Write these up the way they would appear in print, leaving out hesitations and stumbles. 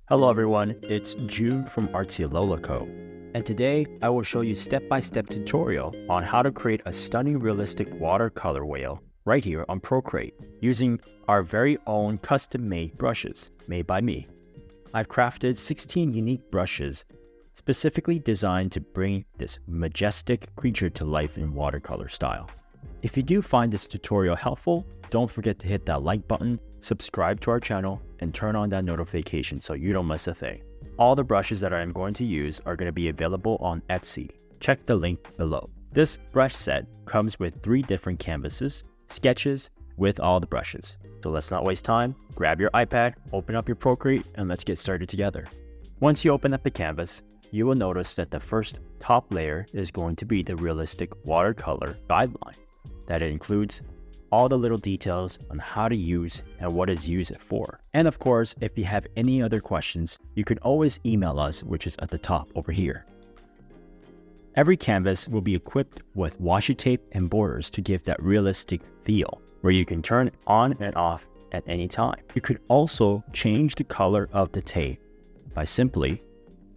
Hello everyone, it's June from Artsy Lolaco, and today I will show you step-by-step tutorial on how to create a stunning realistic watercolor whale right here on Procreate using our very own custom-made brushes made by me. I've crafted 16 unique brushes specifically designed to bring this majestic creature to life in watercolor style. If you do find this tutorial helpful, don't forget to hit that like button, subscribe to our channel, and turn on that notification so you don't miss a thing. All the brushes that I am going to use are going to be available on Etsy. Check the link below. This brush set comes with 3 different canvases, sketches with all the brushes. So let's not waste time, grab your iPad, open up your Procreate, and let's get started together. Once you open up the canvas, you will notice that the first top layer is going to be the realistic watercolor guideline. That it includes all the little details on how to use and what is used it for. And of course, if you have any other questions, you can always email us, which is at the top over here. Every canvas will be equipped with washi tape and borders to give that realistic feel, where you can turn on and off at any time. You could also change the color of the tape by simply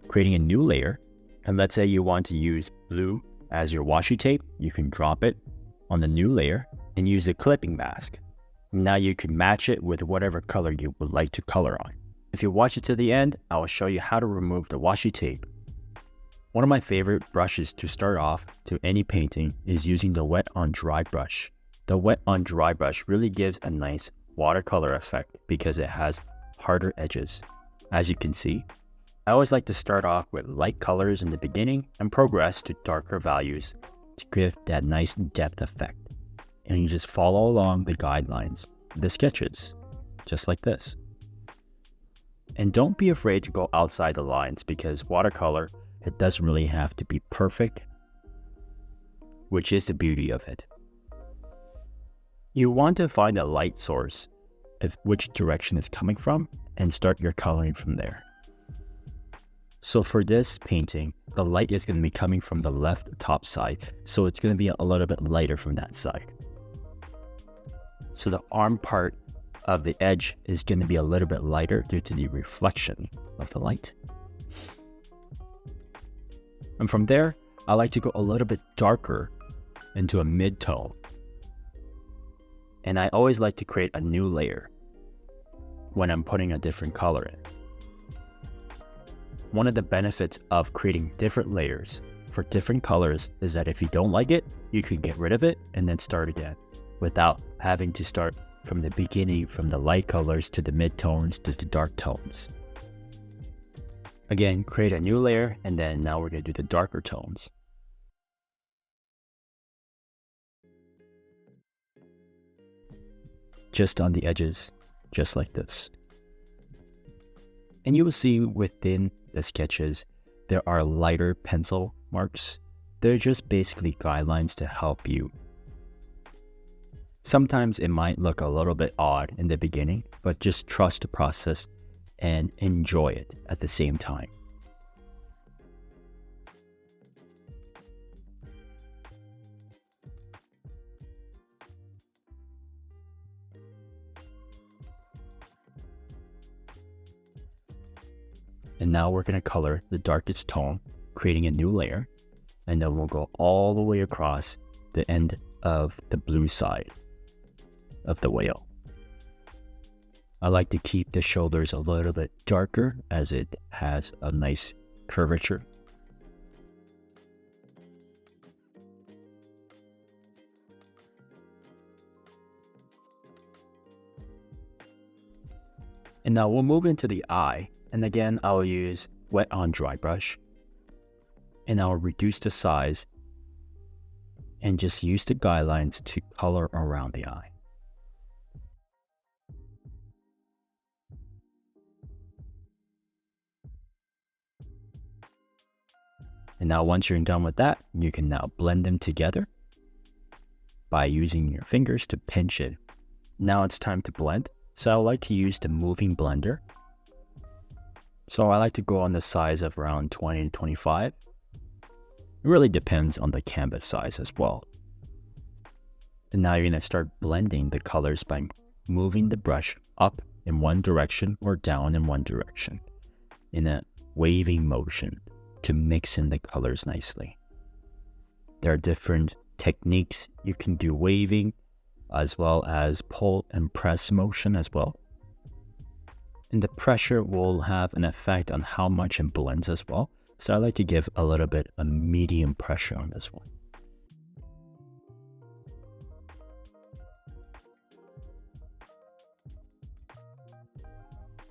creating a new layer. And let's say you want to use blue as your washi tape, you can drop it on the new layer and use a clipping mask. Now you can match it with whatever color you would like to color on. If you watch it to the end, I will show you how to remove the washi tape. One of my favorite brushes to start off to any painting is using the wet on dry brush. The wet on dry brush really gives a nice watercolor effect because it has harder edges. As you can see, I always like to start off with light colors in the beginning and progress to darker values to give that nice depth effect. And you just follow along the guidelines, the sketches, just like this. And don't be afraid to go outside the lines because watercolor, it doesn't really have to be perfect, which is the beauty of it. You want to find a light source of which direction it's coming from and start your coloring from there. So for this painting, the light is going to be coming from the left top side, so it's going to be a little bit lighter from that side. So the arm part of the edge is going to be a little bit lighter due to the reflection of the light. And from there, I like to go a little bit darker into a mid-tone. And I always like to create a new layer when I'm putting a different color in. One of the benefits of creating different layers for different colors is that if you don't like it, you can get rid of it and then start again without having to start from the beginning, from the light colors to the mid-tones to the dark tones. Again, create a new layer, and then now we're going to do the darker tones. Just on the edges, just like this. And you will see within the sketches, there are lighter pencil marks. They're just basically guidelines to help you. Sometimes it might look a little bit odd in the beginning, but just trust the process and enjoy it at the same time. And now we're going to color the darkest tone, creating a new layer, and then we'll go all the way across the end of the blue side of the whale. I like to keep the shoulders a little bit darker as it has a nice curvature. And now we'll move into the eye. And again, I'll use wet on dry brush. And I'll reduce the size and just use the guidelines to color around the eye. And now once you're done with that, you can now blend them together by using your fingers to pinch it. Now it's time to blend. So I like to use the moving blender. So I like to go on the size of around 20 to 25. It really depends on the canvas size as well. And now you're going to start blending the colors by moving the brush up in one direction or down in one direction. in a waving motion to mix in the colors nicely. There are different techniques you can do waving, as well as pull and press motion as well. And the pressure will have an effect on how much it blends as well. So I like to give a little bit of medium pressure on this one.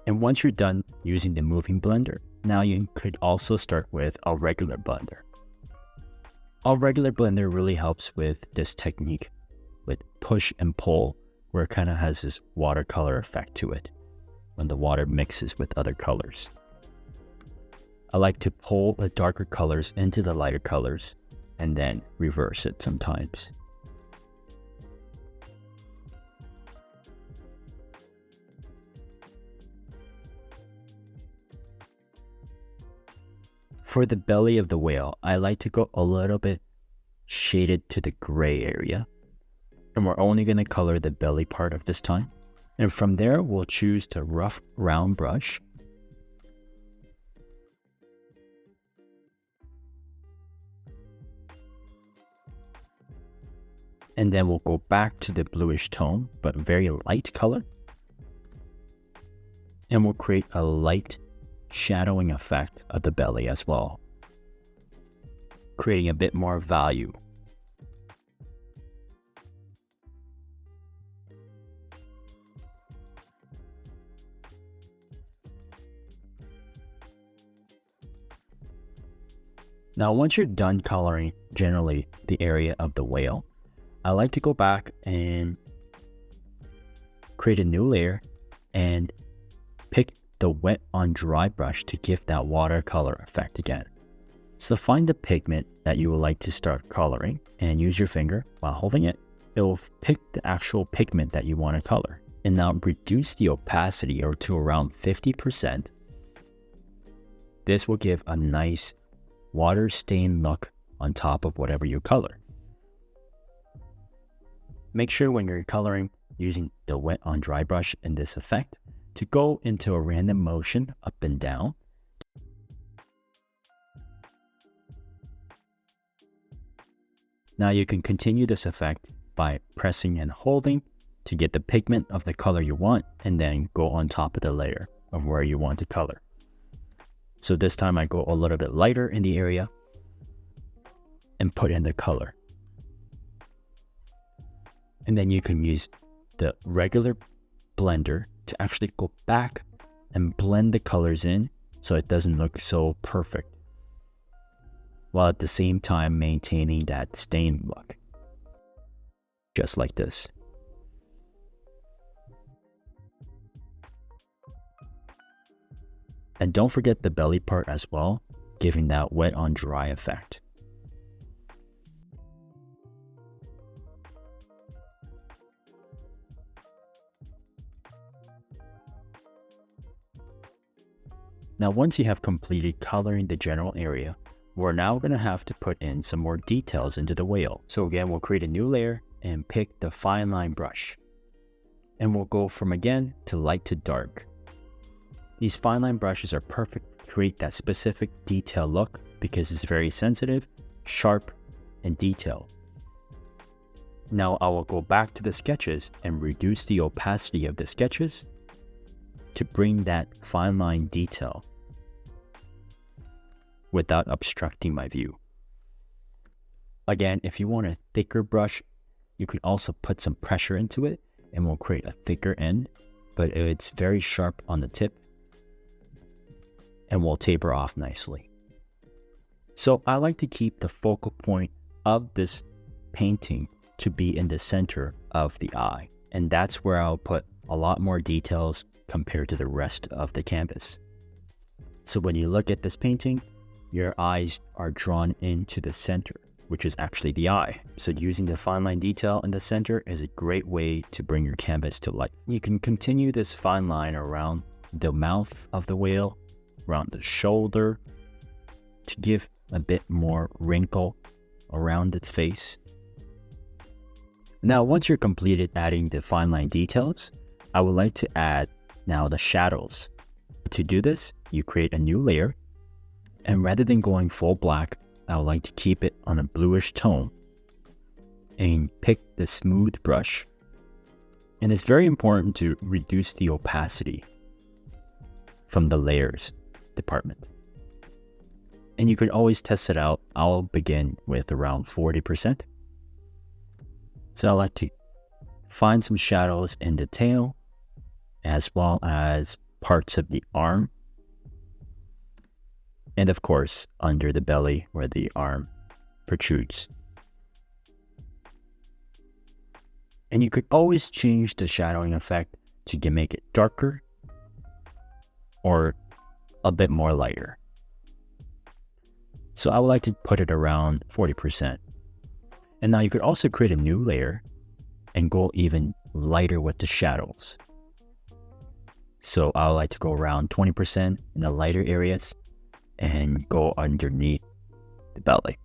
And once you're done using the moving blender, now you could also start with a regular blender. A regular blender really helps with this technique with push and pull, where it kind of has this watercolor effect to it when the water mixes with other colors. I like to pull the darker colors into the lighter colors and then reverse it sometimes. For the belly of the whale, I like to go a little bit shaded to the gray area. And we're only going to color the belly part of this time. And from there, we'll choose the rough round brush. And then we'll go back to the bluish tone, but very light color. And we'll create a light shadowing effect of the belly as well, creating a bit more value. Now, once you're done coloring generally the area of the whale, I like to go back and create a new layer and pick the wet on dry brush to give that watercolor effect again. So find the pigment that you would like to start coloring and use your finger while holding it. It will pick the actual pigment that you want to color. And now reduce the opacity to around 50%. This will give a nice water stain look on top of whatever you color. Make sure when you're coloring using the wet on dry brush in this effect to go into a random motion up and down. Now you can continue this effect by pressing and holding to get the pigment of the color you want, and then go on top of the layer of where you want to color. So this time I go a little bit lighter in the area and put in the color. And then you can use the regular blender to actually go back and blend the colors in so it doesn't look so perfect, while at the same time maintaining that stain look. Just like this. And don't forget the belly part as well, giving that wet on dry effect. Now, once you have completed coloring the general area, we're now going to have to put in some more details into the whale. So again, we'll create a new layer and pick the fine line brush. And we'll go from again to light to dark. These fine line brushes are perfect to create that specific detail look because it's very sensitive, sharp, and detailed. Now I will go back to the sketches and reduce the opacity of the sketches to bring that fine line detail without obstructing my view. Again, if you want a thicker brush, you can also put some pressure into it and we'll create a thicker end, but it's very sharp on the tip and will taper off nicely. So I like to keep the focal point of this painting to be in the center of the eye, and that's where I'll put a lot more details compared to the rest of the canvas. So when you look at this painting, your eyes are drawn into the center, which is actually the eye. So using the fine line detail in the center is a great way to bring your canvas to life. You can continue this fine line around the mouth of the whale, around the shoulder, to give a bit more wrinkle around its face. Now, once you're completed adding the fine line details, I would like to add now the shadows. To do this, you create a new layer, and rather than going full black, I would like to keep it on a bluish tone and pick the smooth brush. And it's very important to reduce the opacity from the layers department. And you can always test it out. I'll begin with around 40%. So I like to find some shadows in the tail, as well as parts of the arm. And of course, under the belly where the arm protrudes. And you could always change the shadowing effect to make it darker or a bit more lighter. So I would like to put it around 40%. And now you could also create a new layer and go even lighter with the shadows. So I would like to go around 20% in the lighter areas and go underneath the belly.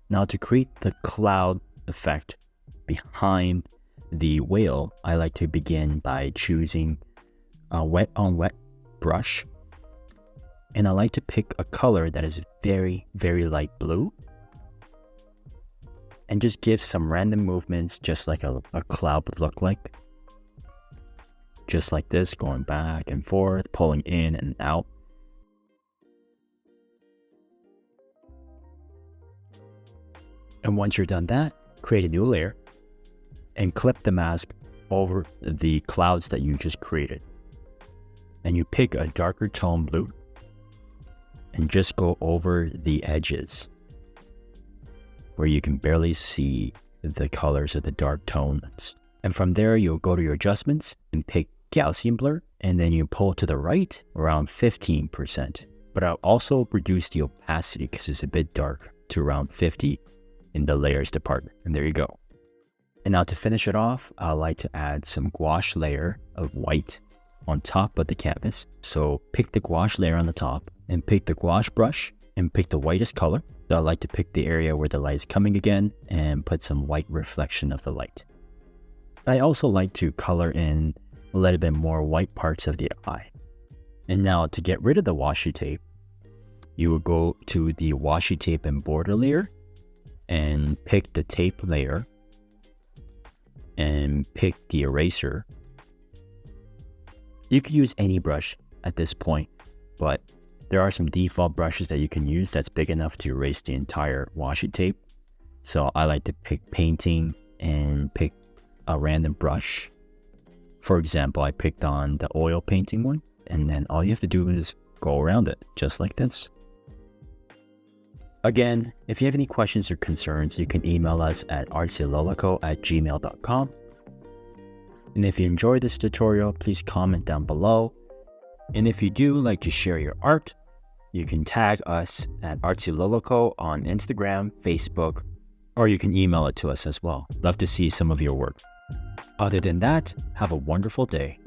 Now to create the cloud effect behind the whale, I like to begin by choosing a wet on wet brush. And I like to pick a color that is very, very light blue. And just give some random movements just like a cloud would look like. Just like this, going back and forth, pulling in and out. And once you're done that, create a new layer and clip the mask over the clouds that you just created. And you pick a darker tone blue and just go over the edges where you can barely see the colors of the dark tones. And from there, you'll go to your adjustments and pick Gaussian blur, and then you pull to the right around 15%. But I'll also reduce the opacity because it's a bit dark to around 50 in the layers department. And there you go. And now to finish it off, I like to add some gouache layer of white on top of the canvas. So pick the gouache layer on the top and pick the gouache brush and pick the whitest color. So I like to pick the area where the light is coming again and put some white reflection of the light. I also like to color in a little bit more white parts of the eye. And now to get rid of the washi tape, you will go to the washi tape and border layer and pick the tape layer and pick the eraser. You could use any brush at this point, but there are some default brushes that you can use that's big enough to erase the entire washi tape. So I like to pick painting and pick a random brush. For example, I picked on the oil painting one, and then all you have to do is go around it, just like this. Again, if you have any questions or concerns, you can email us at artsialolico@gmail.com. And if you enjoyed this tutorial, please comment down below. And if you do like to share your art, you can tag us at artsialolico on Instagram, Facebook, or you can email it to us as well. Love to see some of your work. Other than that, have a wonderful day.